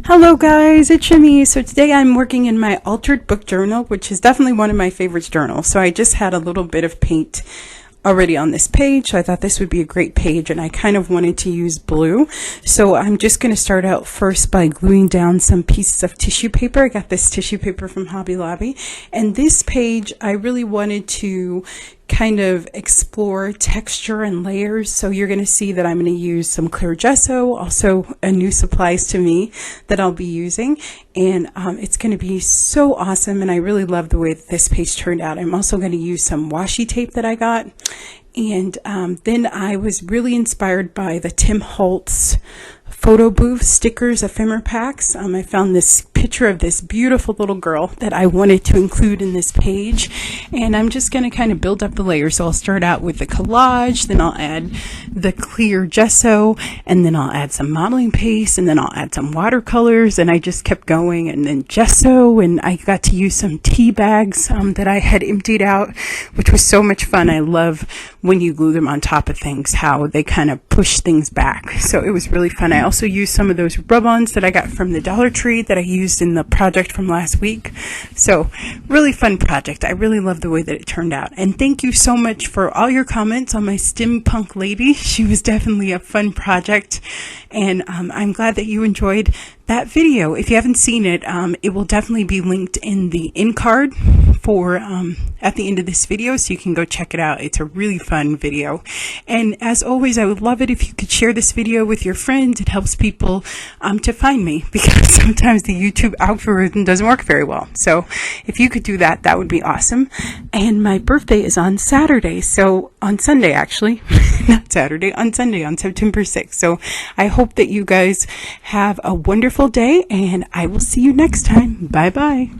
Hello guys, it's Shani. So today I'm working in my altered book journal, which is definitely one of my favorite journals. So I just had a little bit of paint already on this page, so I thought this would be a great page, and I kind of wanted to use blue. So I'm just going to start out first by gluing down some pieces of tissue paper. I got this tissue paper from Hobby Lobby, and this page I really wanted to kind of explore texture and layers. So you're going to see that I'm going to use some clear gesso, also a new supplies to me that I'll be using, and it's going to be so awesome, and I really love the way that this page turned out. I'm also going to use some washi tape that I got, and then I was really inspired by the Tim Holtz photo booth stickers ephemera packs. I found this picture of this beautiful little girl that I wanted to include in this page, and I'm just going to kind of build up the layers. So I'll start out with the collage, then I'll add the clear gesso, and then I'll add some modeling paste, and then I'll add some watercolors, and I just kept going, and then gesso, and I got to use some tea bags that I had emptied out, which was so much fun. I love when you glue them on top of things, how they kind of push things back. So it was really fun. I also used some of those rub-ons that I got from the Dollar Tree that I used in the project from last week. So really fun project. I really love the way that it turned out. And thank you so much for all your comments on my steampunk lady. She was definitely a fun project, and I'm glad that you enjoyed that video. If you haven't seen it, it will definitely be linked in the end card for at the end of this video, so you can go check it out. It's a really fun video, and as always, I would love it if you could share this video with your friends. It helps people to find me, because sometimes the YouTube algorithm doesn't work very well. So if you could do that, that would be awesome. And my birthday is on Saturday, so on Sunday actually, not Saturday, on Sunday, on September 6th. So I hope that you guys have a wonderful day, and I will see you next time. Bye bye.